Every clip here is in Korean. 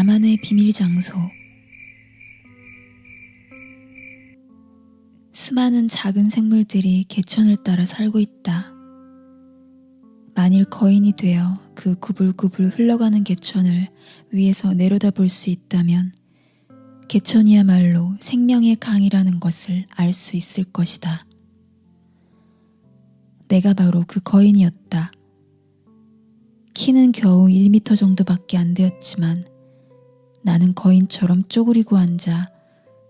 나만의 비밀 장소. 수많은 작은 생물들이 개천을 따라 살고 있다. 만일 거인이 되어 그 구불구불 흘러가는 개천을 위에서 내려다볼 수 있다면 개천이야말로 생명의 강이라는 것을 알 수 있을 것이다. 내가 바로 그 거인이었다. 키는 겨우 1m 정도밖에 안 되었지만 나는 거인처럼 쪼그리고 앉아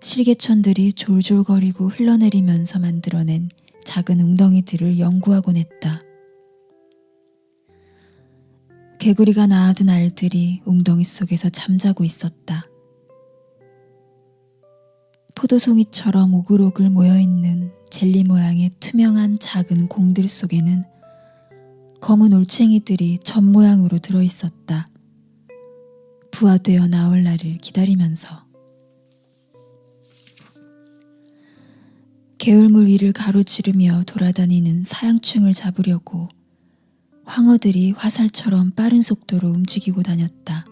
실개천들이 졸졸거리고 흘러내리면서 만들어낸 작은 웅덩이들을 연구하곤 했다. 개구리가 낳아둔 알들이 웅덩이 속에서 잠자고 있었다. 포도송이처럼 오글오글 모여있는 젤리 모양의 투명한 작은 공들 속에는 검은 올챙이들이 점 모양으로 들어있었다. 부화되어 나올 날을 기다리면서. 개울물 위를 가로지르며 돌아다니는 사양충을 잡으려고 황어들이 화살처럼 빠른 속도로 움직이고 다녔다.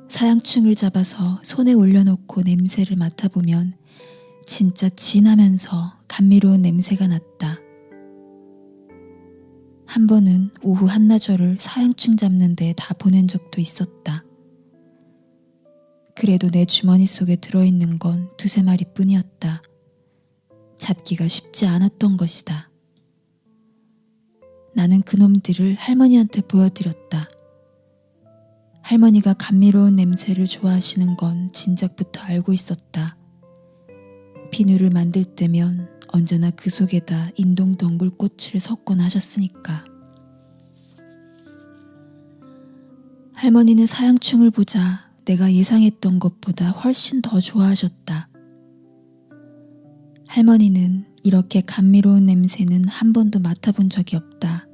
사양충을 잡아서 손에 올려놓고 냄새를 맡아보면 진짜 진하면서 감미로운 냄새가 났다. 한 번은 오후 한나절을 사양충 잡는 데 다 보낸 적도 있었다. 그래도 내 주머니 속에 들어있는 건 2~3마리 뿐이었다. 잡기가 쉽지 않았던 것이다. 나는 그놈들을 할머니한테 보여드렸다. 할머니가 감미로운 냄새를 좋아하시는 건 진작부터 알고 있었다. 비누를 만들 때면 언제나 그 속에다 인동덩굴꽃을 섞곤 하셨으니까. 할머니는 사양충을 보자 내가 예상했던 것보다 훨씬 더 좋아하셨다. 할머니는 이렇게 감미로운 냄새는 한 번도 맡아본 적이 없다.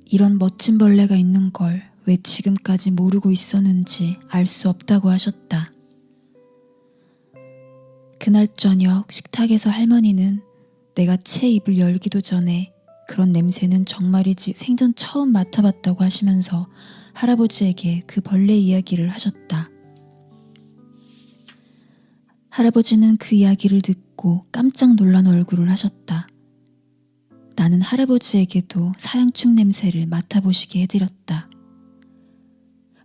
이런 멋진 벌레가 있는 걸 왜 지금까지 모르고 있었는지 알 수 없다고 하셨다. 그날 저녁 식탁에서 할머니는 내가 채 입을 열기도 전에 그런 냄새는 정말이지 생전 처음 맡아봤다고 하시면서 할아버지에게 그 벌레 이야기를 하셨다. 할아버지는 그 이야기를 듣고 깜짝 놀란 얼굴을 하셨다. 나는 할아버지에게도 사양충 냄새를 맡아보시게 해드렸다.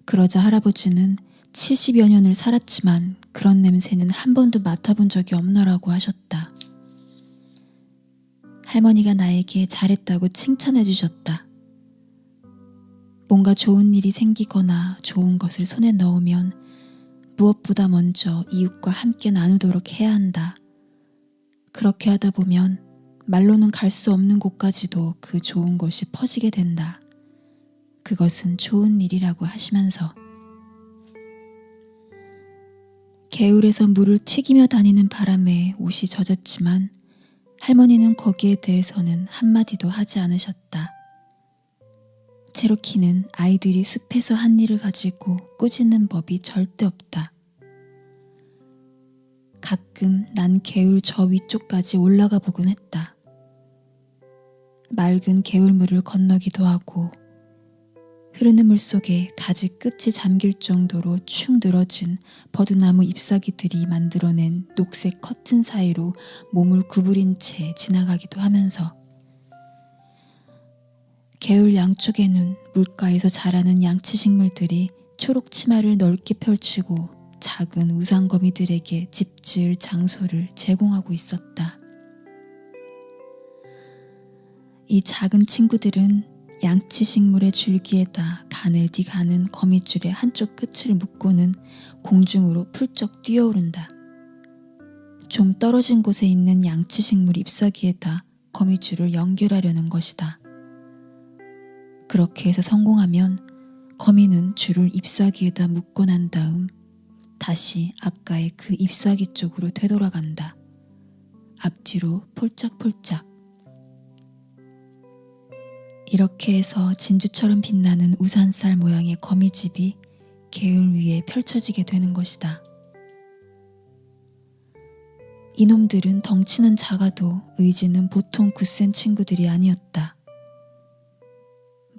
그러자 할아버지는 70여 년을 살았지만 그런 냄새는 한 번도 맡아본 적이 없노라고 하셨다. 할머니가 나에게 잘했다고 칭찬해 주셨다. 뭔가 좋은 일이 생기거나 좋은 것을 손에 넣으면 무엇보다 먼저 이웃과 함께 나누도록 해야 한다. 그렇게 하다 보면 말로는 갈 수 없는 곳까지도 그 좋은 것이 퍼지게 된다. 그것은 좋은 일이라고 하시면서. 개울에서 물을 튀기며 다니는 바람에 옷이 젖었지만 할머니는 거기에 대해서는 한마디도 하지 않으셨다. 체로키는 아이들이 숲에서 한 일을 가지고 꾸짖는 법이 절대 없다. 가끔 난 개울 저 위쪽까지 올라가 보곤 했다. 맑은 개울물을 건너기도 하고 흐르는 물 속에 가지 끝이 잠길 정도로 축 늘어진 버드나무 잎사귀들이 만들어낸 녹색 커튼 사이로 몸을 구부린 채 지나가기도 하면서 개울 양쪽에는 물가에서 자라는 양치식물들이 초록 치마를 넓게 펼치고 작은 우상거미들에게 집 지을 장소를 제공하고 있었다. 이 작은 친구들은 양치식물의 줄기에다 가늘디 가는 거미줄의 한쪽 끝을 묶고는 공중으로 풀쩍 뛰어오른다. 좀 떨어진 곳에 있는 양치식물 잎사귀에다 거미줄을 연결하려는 것이다. 그렇게 해서 성공하면 거미는 줄을 잎사귀에다 묶고 난 다음 다시 아까의 그 잎사귀 쪽으로 되돌아간다. 앞뒤로 폴짝폴짝. 이렇게 해서 진주처럼 빛나는 우산살 모양의 거미집이 개울 위에 펼쳐지게 되는 것이다. 이놈들은 덩치는 작아도 의지는 보통 굳센 친구들이 아니었다.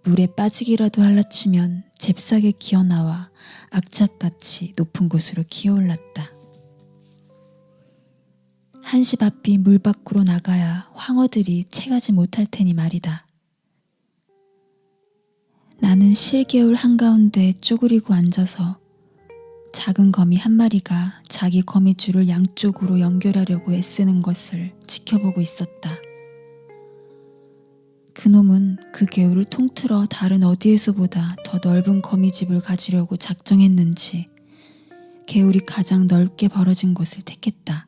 물에 빠지기라도 할라치면 잽싸게 기어나와 악착같이 높은 곳으로 기어올랐다. 한시 앞이 물 밖으로 나가야 황어들이 채가지 못할 테니 말이다. 나는 실개울 한가운데 쪼그리고 앉아서 작은 거미 한 마리가 자기 거미줄을 양쪽으로 연결하려고 애쓰는 것을 지켜보고 있었다. 그놈은 그 개울을 통틀어 다른 어디에서보다 더 넓은 거미집을 가지려고 작정했는지 개울이 가장 넓게 벌어진 곳을 택했다.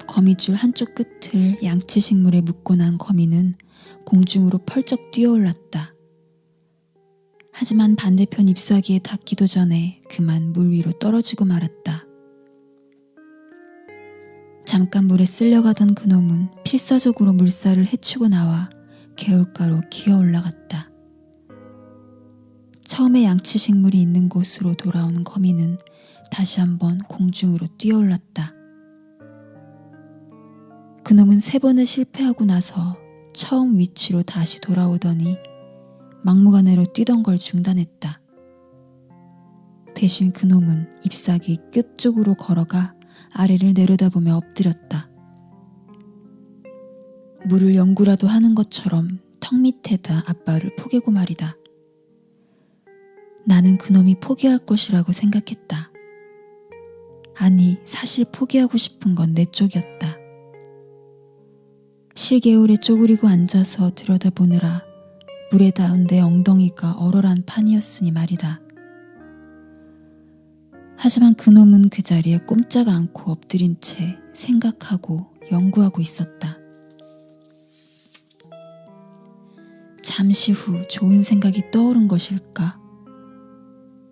거미줄 한쪽 끝을 양치식물에 묶고 난 거미는 공중으로 펄쩍 뛰어올랐다. 하지만 반대편 잎사귀에 닿기도 전에 그만 물 위로 떨어지고 말았다. 잠깐 물에 쓸려가던 그놈은 필사적으로 물살을 헤치고 나와 개울가로 기어 올라갔다. 처음에 양치식물이 있는 곳으로 돌아온 거미는 다시 한번 공중으로 뛰어올랐다. 그놈은 3번을 실패하고 나서 처음 위치로 다시 돌아오더니 막무가내로 뛰던 걸 중단했다. 대신 그놈은 잎사귀 끝쪽으로 걸어가 아래를 내려다보며 엎드렸다. 물을 연구라도 하는 것처럼 턱 밑에다 앞발을 포개고 말이다. 나는 그놈이 포기할 것이라고 생각했다. 아니, 사실 포기하고 싶은 건 내 쪽이었다. 실개울에 쪼그리고 앉아서 들여다보느라 물에 닿은 내 엉덩이가 얼얼한 판이었으니 말이다. 하지만 그놈은 그 자리에 꼼짝 않고 엎드린 채 생각하고 연구하고 있었다. 잠시 후 좋은 생각이 떠오른 것일까?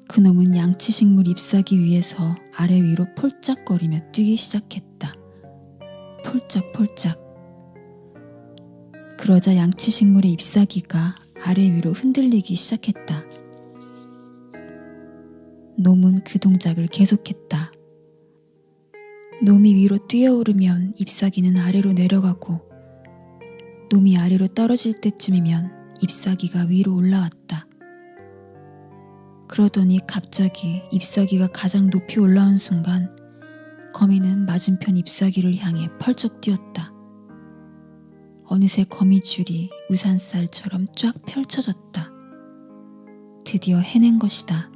그놈은 양치식물 잎사귀 위에서 아래 위로 폴짝거리며 뛰기 시작했다. 폴짝폴짝. 그러자 양치식물의 잎사귀가 아래 위로 흔들리기 시작했다. 놈은 그 동작을 계속했다. 놈이 위로 뛰어오르면 잎사귀는 아래로 내려가고 놈이 아래로 떨어질 때쯤이면 잎사귀가 위로 올라왔다. 그러더니 갑자기 잎사귀가 가장 높이 올라온 순간 거미는 맞은편 잎사귀를 향해 펄쩍 뛰었다. 어느새 거미줄이 우산살처럼 쫙 펼쳐졌다. 드디어 해낸 것이다.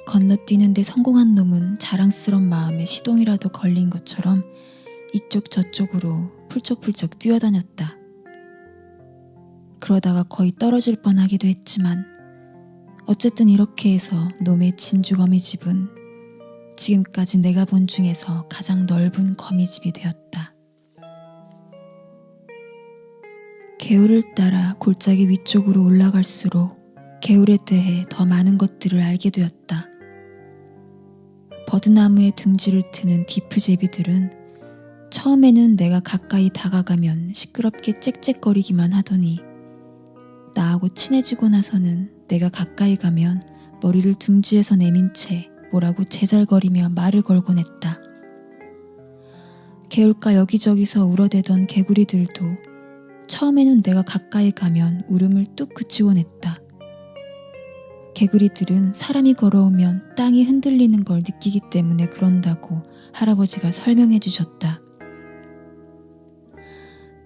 건너뛰는데 성공한 놈은 자랑스러운 마음에 시동이라도 걸린 것처럼 이쪽 저쪽으로 풀쩍풀쩍 뛰어다녔다. 그러다가 거의 떨어질 뻔하기도 했지만 어쨌든 이렇게 해서 놈의 진주거미집은 지금까지 내가 본 중에서 가장 넓은 거미집이 되었다. 개울을 따라 골짜기 위쪽으로 올라갈수록 개울에 대해 더 많은 것들을 알게 되었다. 버드나무에 둥지를 트는 디프제비들은 처음에는 내가 가까이 다가가면 시끄럽게 짹짹거리기만 하더니 나하고 친해지고 나서는 내가 가까이 가면 머리를 둥지에서 내민 채 뭐라고 제잘거리며 말을 걸곤 했다. 개울가 여기저기서 울어대던 개구리들도 처음에는 내가 가까이 가면 울음을 뚝 그치곤 했다. 개구리들은 사람이 걸어오면 땅이 흔들리는 걸 느끼기 때문에 그런다고 할아버지가 설명해 주셨다.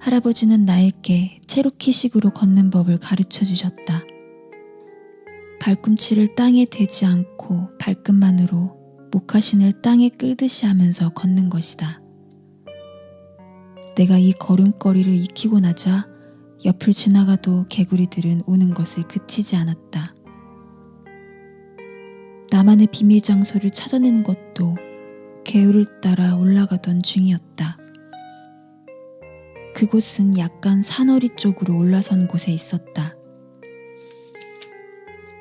할아버지는 나에게 체로키식으로 걷는 법을 가르쳐 주셨다. 발꿈치를 땅에 대지 않고 발끝만으로 목화신을 땅에 끌듯이 하면서 걷는 것이다. 내가 이 걸음걸이를 익히고 나자 옆을 지나가도 개구리들은 우는 것을 그치지 않았다. 나만의 비밀 장소를 찾아내는 것도 개울을 따라 올라가던 중이었다. 그곳은 약간 산허리 쪽으로 올라선 곳에 있었다.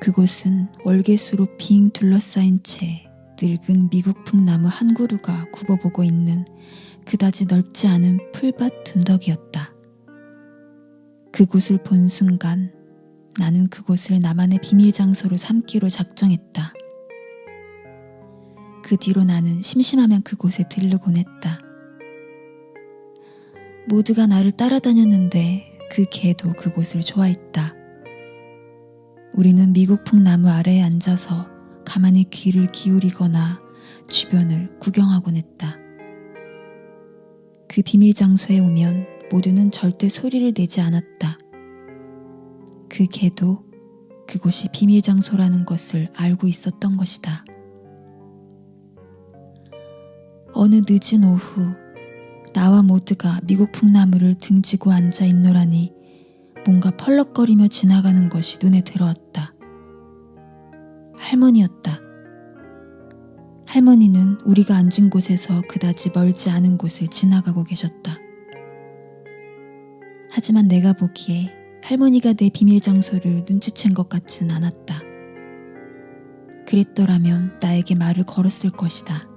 그곳은 월계수로 빙 둘러싸인 채 늙은 미국풍 나무 한 그루가 굽어보고 있는 그다지 넓지 않은 풀밭 둔덕이었다. 그곳을 본 순간 나는 그곳을 나만의 비밀 장소로 삼기로 작정했다. 그 뒤로 나는 심심하면 그곳에 들르곤 했다. 모두가 나를 따라다녔는데 그 개도 그곳을 좋아했다. 우리는 미국풍 나무 아래에 앉아서 가만히 귀를 기울이거나 주변을 구경하곤 했다. 그 비밀 장소에 오면 모두는 절대 소리를 내지 않았다. 그 개도 그곳이 비밀 장소라는 것을 알고 있었던 것이다. 어느 늦은 오후, 나와 모두가 미국풍 나무를 등지고 앉아 있노라니 뭔가 펄럭거리며 지나가는 것이 눈에 들어왔다. 할머니였다. 할머니는 우리가 앉은 곳에서 그다지 멀지 않은 곳을 지나가고 계셨다. 하지만 내가 보기에 할머니가 내 비밀 장소를 눈치챈 것 같지는 않았다. 그랬더라면 나에게 말을 걸었을 것이다.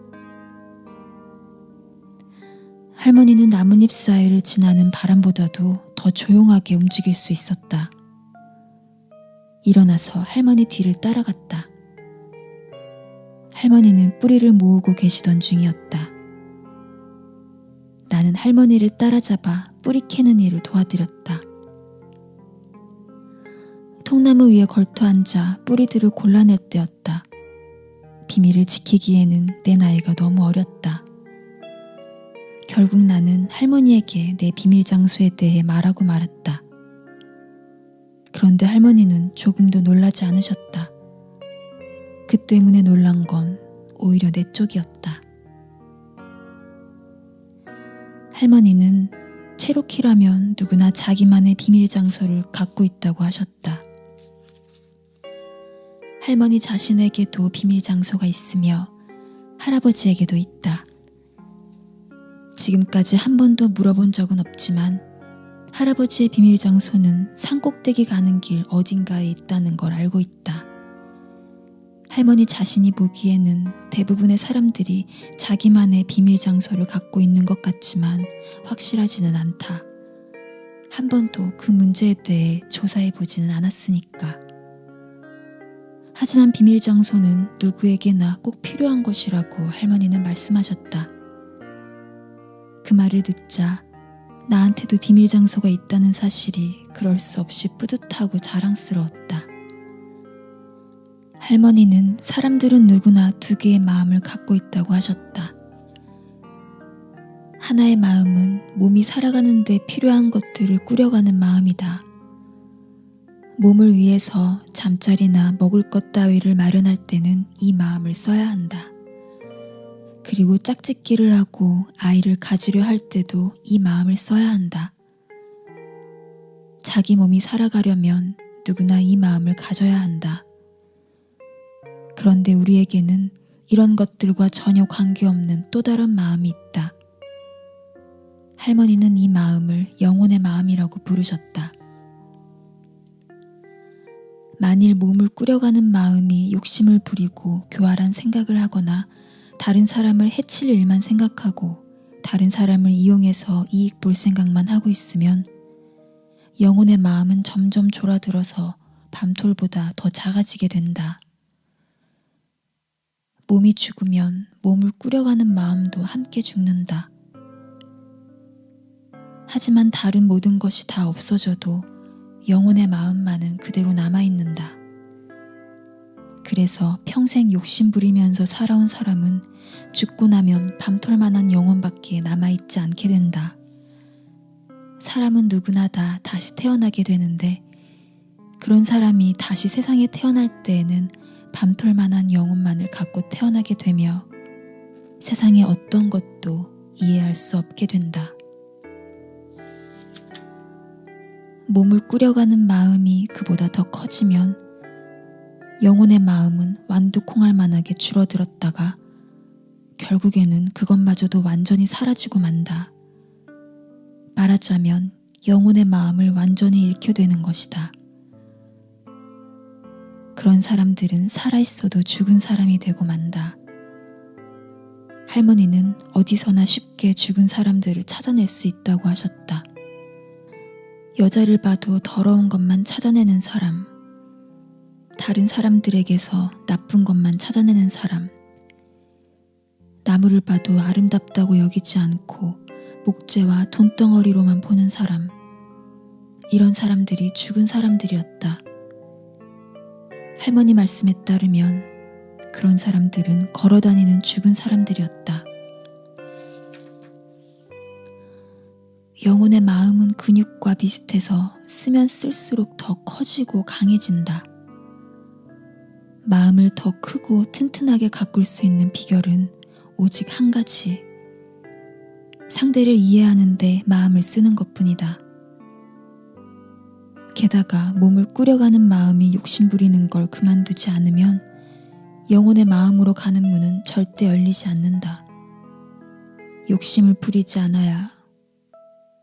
할머니는 나뭇잎 사이를 지나는 바람보다도 더 조용하게 움직일 수 있었다. 일어나서 할머니 뒤를 따라갔다. 할머니는 뿌리를 모으고 계시던 중이었다. 나는 할머니를 따라잡아 뿌리 캐는 일을 도와드렸다. 통나무 위에 걸터 앉아 뿌리들을 골라낼 때였다. 비밀을 지키기에는 내 나이가 너무 어렸다. 결국 나는 할머니에게 내 비밀 장소에 대해 말하고 말았다. 그런데 할머니는 조금도 놀라지 않으셨다. 그 때문에 놀란 건 오히려 내 쪽이었다. 할머니는 체로키라면 누구나 자기만의 비밀 장소를 갖고 있다고 하셨다. 할머니 자신에게도 비밀 장소가 있으며 할아버지에게도 있다. 지금까지 한 번도 물어본 적은 없지만 할아버지의 비밀 장소는 산꼭대기 가는 길 어딘가에 있다는 걸 알고 있다. 할머니 자신이 보기에는 대부분의 사람들이 자기만의 비밀 장소를 갖고 있는 것 같지만 확실하지는 않다. 한 번도 그 문제에 대해 조사해 보지는 않았으니까. 하지만 비밀 장소는 누구에게나 꼭 필요한 것이라고 할머니는 말씀하셨다. 그 말을 듣자 나한테도 비밀 장소가 있다는 사실이 그럴 수 없이 뿌듯하고 자랑스러웠다. 할머니는 사람들은 누구나 두 개의 마음을 갖고 있다고 하셨다. 하나의 마음은 몸이 살아가는 데 필요한 것들을 꾸려가는 마음이다. 몸을 위해서 잠자리나 먹을 것 따위를 마련할 때는 이 마음을 써야 한다. 그리고 짝짓기를 하고 아이를 가지려 할 때도 이 마음을 써야 한다. 자기 몸이 살아가려면 누구나 이 마음을 가져야 한다. 그런데 우리에게는 이런 것들과 전혀 관계없는 또 다른 마음이 있다. 할머니는 이 마음을 영혼의 마음이라고 부르셨다. 만일 몸을 꾸려가는 마음이 욕심을 부리고 교활한 생각을 하거나 다른 사람을 해칠 일만 생각하고 다른 사람을 이용해서 이익 볼 생각만 하고 있으면 영혼의 마음은 점점 졸아들어서 밤톨보다 더 작아지게 된다. 몸이 죽으면 몸을 꾸려가는 마음도 함께 죽는다. 하지만 다른 모든 것이 다 없어져도 영혼의 마음만은 그대로 남아있는다. 그래서 평생 욕심 부리면서 살아온 사람은 죽고 나면 밤톨만한 영혼밖에 남아있지 않게 된다. 사람은 누구나 다 다시 태어나게 되는데 그런 사람이 다시 세상에 태어날 때에는 밤톨만한 영혼만을 갖고 태어나게 되며 세상의 어떤 것도 이해할 수 없게 된다. 몸을 꾸려가는 마음이 그보다 더 커지면 영혼의 마음은 완두콩알 만하게 줄어들었다가 결국에는 그것마저도 완전히 사라지고 만다. 말하자면 영혼의 마음을 완전히 잃게 되는 것이다. 그런 사람들은 살아있어도 죽은 사람이 되고 만다. 할머니는 어디서나 쉽게 죽은 사람들을 찾아낼 수 있다고 하셨다. 여자를 봐도 더러운 것만 찾아내는 사람, 다른 사람들에게서 나쁜 것만 찾아내는 사람, 나무를 봐도 아름답다고 여기지 않고 목재와 돈덩어리로만 보는 사람, 이런 사람들이 죽은 사람들이었다. 할머니 말씀에 따르면 그런 사람들은 걸어다니는 죽은 사람들이었다. 영혼의 마음은 근육과 비슷해서 쓰면 쓸수록 더 커지고 강해진다. 마음을 더 크고 튼튼하게 가꿀 수 있는 비결은 오직 한 가지. 상대를 이해하는데 마음을 쓰는 것뿐이다. 게다가 몸을 꾸려가는 마음이 욕심 부리는 걸 그만두지 않으면 영혼의 마음으로 가는 문은 절대 열리지 않는다. 욕심을 부리지 않아야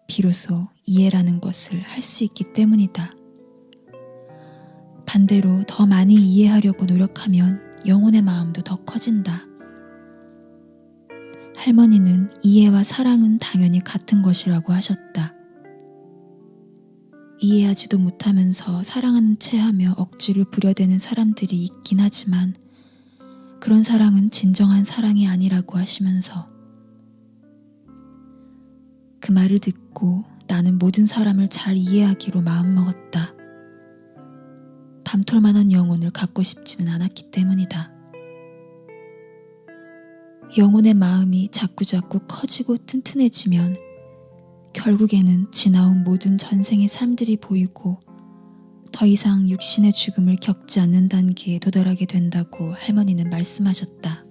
비로소 이해라는 것을 할 수 있기 때문이다. 반대로 더 많이 이해하려고 노력하면 영혼의 마음도 더 커진다. 할머니는 이해와 사랑은 당연히 같은 것이라고 하셨다. 이해하지도 못하면서 사랑하는 체하며 억지를 부려대는 사람들이 있긴 하지만 그런 사랑은 진정한 사랑이 아니라고 하시면서 그 말을 듣고 나는 모든 사람을 잘 이해하기로 마음먹었다. 밤톨만한 영혼을 갖고 싶지는 않았기 때문이다. 영혼의 마음이 자꾸자꾸 커지고 튼튼해지면 결국에는 지나온 모든 전생의 삶들이 보이고 더 이상 육신의 죽음을 겪지 않는 단계에 도달하게 된다고 할머니는 말씀하셨다.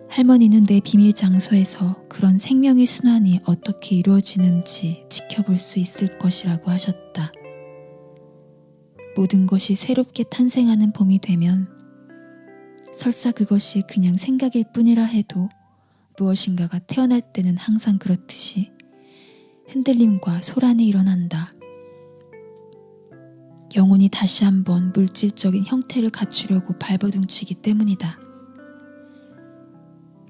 할머니는 내 비밀 장소에서 그런 생명의 순환이 어떻게 이루어지는지 지켜볼 수 있을 것이라고 하셨다. 모든 것이 새롭게 탄생하는 봄이 되면 설사 그것이 그냥 생각일 뿐이라 해도 무엇인가가 태어날 때는 항상 그렇듯이 흔들림과 소란이 일어난다. 영혼이 다시 한번 물질적인 형태를 갖추려고 발버둥치기 때문이다.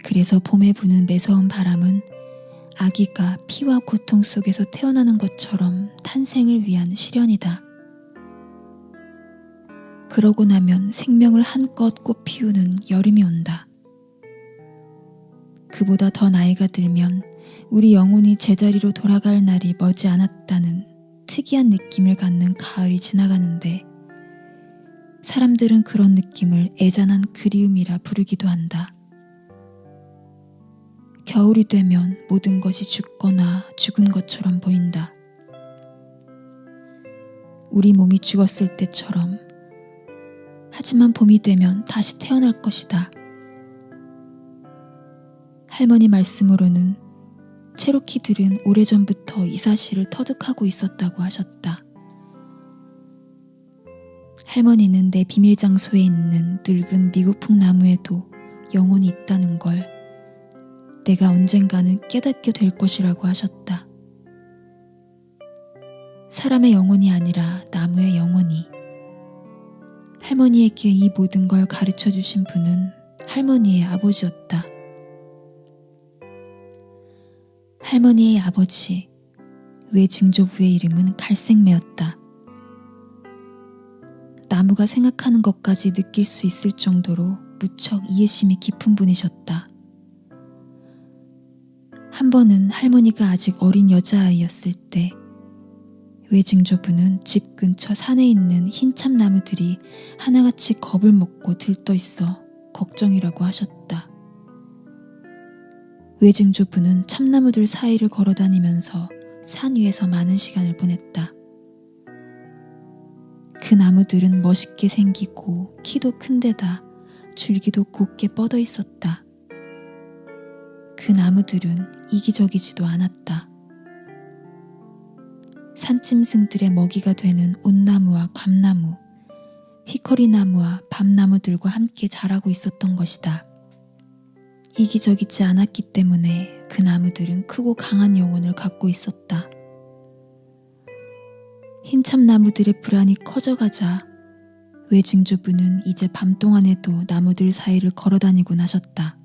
그래서 봄에 부는 매서운 바람은 아기가 피와 고통 속에서 태어나는 것처럼 탄생을 위한 시련이다. 그러고 나면 생명을 한껏 꽃피우는 여름이 온다. 그보다 더 나이가 들면 우리 영혼이 제자리로 돌아갈 날이 머지 않았다는 특이한 느낌을 갖는 가을이 지나가는데 사람들은 그런 느낌을 애잔한 그리움이라 부르기도 한다. 겨울이 되면 모든 것이 죽거나 죽은 것처럼 보인다. 우리 몸이 죽었을 때처럼. 하지만 봄이 되면 다시 태어날 것이다. 할머니 말씀으로는 체로키들은 오래전부터 이 사실을 터득하고 있었다고 하셨다. 할머니는 내 비밀 장소에 있는 늙은 미국풍 나무에도 영혼이 있다는 걸 내가 언젠가는 깨닫게 될 것이라고 하셨다. 사람의 영혼이 아니라 나무의 영혼이. 할머니에게 이 모든 걸 가르쳐 주신 분은 할머니의 아버지였다. 할머니의 아버지, 외증조부의 이름은 갈색매였다. 나무가 생각하는 것까지 느낄 수 있을 정도로 무척 이해심이 깊은 분이셨다. 한 번은 할머니가 아직 어린 여자아이였을 때 외증조부는 집 근처 산에 있는 흰 참나무들이 하나같이 겁을 먹고 들떠 있어 걱정이라고 하셨다. 외증조부는 참나무들 사이를 걸어다니면서 산 위에서 많은 시간을 보냈다. 그 나무들은 멋있게 생기고 키도 큰 데다 줄기도 곱게 뻗어 있었다. 그 나무들은 이기적이지도 않았다. 산짐승들의 먹이가 되는 온나무와 감나무, 히커리나무와 밤나무들과 함께 자라고 있었던 것이다. 이기적이지 않았기 때문에 그 나무들은 크고 강한 영혼을 갖고 있었다. 흰참나무들의 불안이 커져가자 외증조부는 이제 밤 동안에도 나무들 사이를 걸어다니곤 하셨다.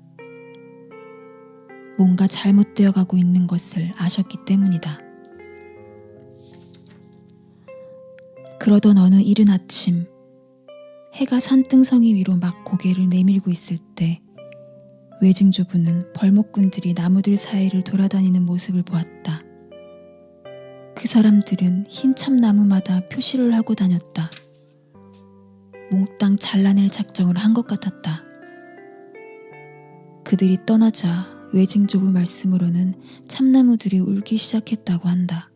뭔가 잘못되어 가고 있는 것을 아셨기 때문이다. 그러던 어느 이른 아침, 해가 산등성이 위로 막 고개를 내밀고 있을 때 외증조부는 벌목꾼들이 나무들 사이를 돌아다니는 모습을 보았다. 그 사람들은 흰 참나무마다 표시를 하고 다녔다. 몽땅 잘라낼 작정을 한 것 같았다. 그들이 떠나자 외징조부 말씀으로는 참나무들이 울기 시작했다고 한다.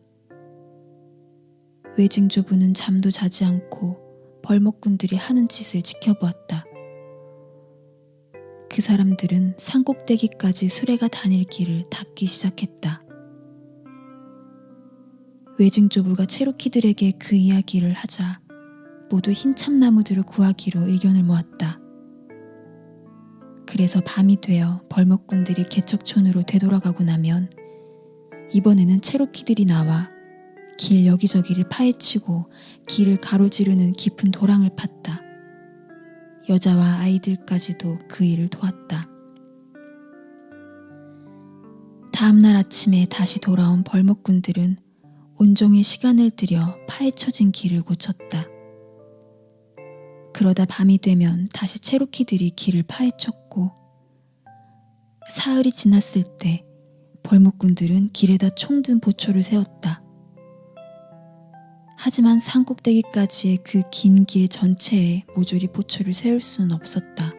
외징조부는 잠도 자지 않고 벌목꾼들이 하는 짓을 지켜보았다. 그 사람들은 산꼭대기까지 수레가 다닐 길을 닦기 시작했다. 외증조부가 체로키들에게 그 이야기를 하자 모두 흰 참나무들을 구하기로 의견을 모았다. 그래서 밤이 되어 벌목꾼들이 개척촌으로 되돌아가고 나면 이번에는 체로키들이 나와 길 여기저기를 파헤치고 길을 가로지르는 깊은 도랑을 팠다. 여자와 아이들까지도 그 일을 도왔다. 다음날 아침에 다시 돌아온 벌목꾼들은 온종일 시간을 들여 파헤쳐진 길을 고쳤다. 그러다 밤이 되면 다시 체로키들이 길을 파헤쳤고 사흘이 지났을 때 벌목꾼들은 길에다 총든 보초를 세웠다. 하지만 산꼭대기까지의 그 긴 길 전체에 모조리 보초를 세울 수는 없었다.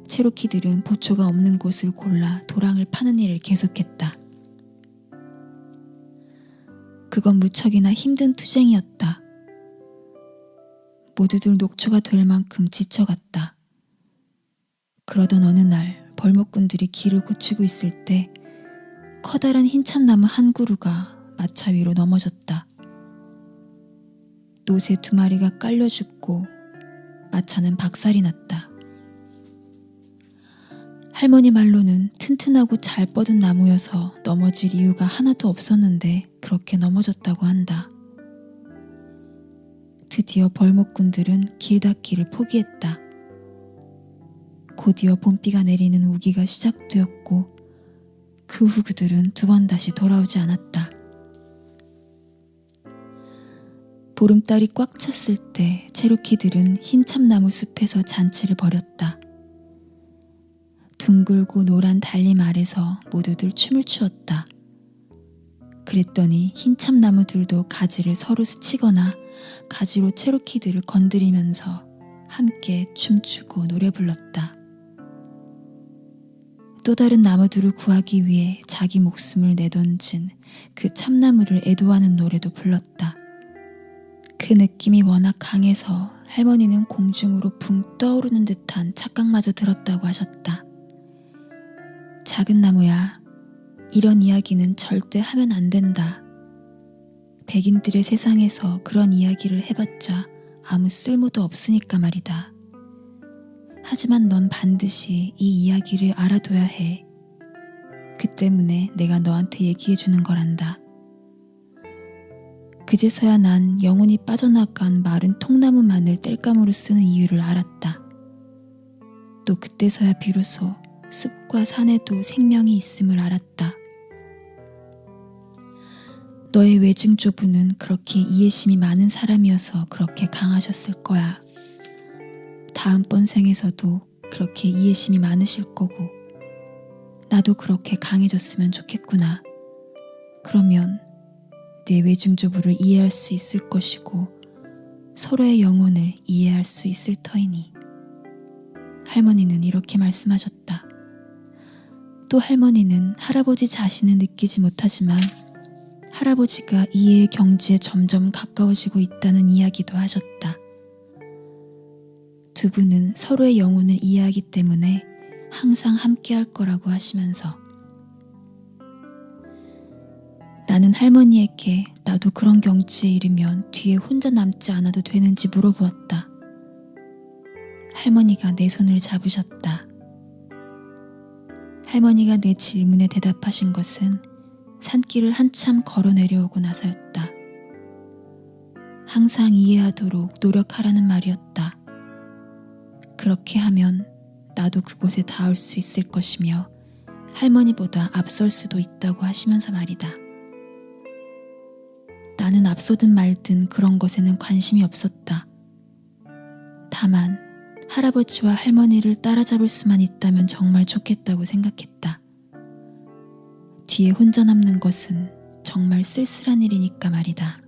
체로키들은 보초가 없는 곳을 골라 도랑을 파는 일을 계속했다. 그건 무척이나 힘든 투쟁이었다. 모두들 녹초가 될 만큼 지쳐갔다. 그러던 어느 날 벌목꾼들이 길을 고치고 있을 때 커다란 흰참나무 한 그루가 마차 위로 넘어졌다. 노새 2마리가 깔려 죽고 마차는 박살이 났다. 할머니 말로는 튼튼하고 잘 뻗은 나무여서 넘어질 이유가 하나도 없었는데 그렇게 넘어졌다고 한다. 드디어 벌목꾼들은 길 닦기를 포기했다. 곧이어 봄비가 내리는 우기가 시작되었고 그 후 그들은 2번 다시 돌아오지 않았다. 보름달이 꽉 찼을 때 체로키들은 흰 참나무 숲에서 잔치를 벌였다. 둥글고 노란 달림 아래서 모두들 춤을 추었다. 그랬더니 흰 참나무들도 가지를 서로 스치거나 가지로 체로키들을 건드리면서 함께 춤추고 노래 불렀다. 또 다른 나무들을 구하기 위해 자기 목숨을 내던진 그 참나무를 애도하는 노래도 불렀다. 그 느낌이 워낙 강해서 할머니는 공중으로 붕 떠오르는 듯한 착각마저 들었다고 하셨다. 작은 나무야, 이런 이야기는 절대 하면 안 된다. 백인들의 세상에서 그런 이야기를 해봤자 아무 쓸모도 없으니까 말이다. 하지만 넌 반드시 이 이야기를 알아둬야 해. 그 때문에 내가 너한테 얘기해주는 거란다. 그제서야 난 영혼이 빠져나간 마른 통나무만을 땔감으로 쓰는 이유를 알았다. 또 그때서야 비로소 숲과 산에도 생명이 있음을 알았다. 너의 외증조부는 그렇게 이해심이 많은 사람이어서 그렇게 강하셨을 거야. 다음번 생에서도 그렇게 이해심이 많으실 거고 나도 그렇게 강해졌으면 좋겠구나. 그러면 내 외증조부를 이해할 수 있을 것이고 서로의 영혼을 이해할 수 있을 터이니. 할머니는 이렇게 말씀하셨다. 또 할머니는 할아버지 자신은 느끼지 못하지만 할아버지가 이해의 경지에 점점 가까워지고 있다는 이야기도 하셨다. 2분은 서로의 영혼을 이해하기 때문에 항상 함께 할 거라고 하시면서 나는 할머니에게 나도 그런 경지에 이르면 뒤에 혼자 남지 않아도 되는지 물어보았다. 할머니가 내 손을 잡으셨다. 할머니가 내 질문에 대답하신 것은 산길을 한참 걸어 내려오고 나서였다. 항상 이해하도록 노력하라는 말이었다. 그렇게 하면 나도 그곳에 닿을 수 있을 것이며 할머니보다 앞설 수도 있다고 하시면서 말이다. 나는 앞서든 말든 그런 것에는 관심이 없었다. 다만 할아버지와 할머니를 따라잡을 수만 있다면 정말 좋겠다고 생각했다. 뒤에 혼자 남는 것은 정말 쓸쓸한 일이니까 말이다.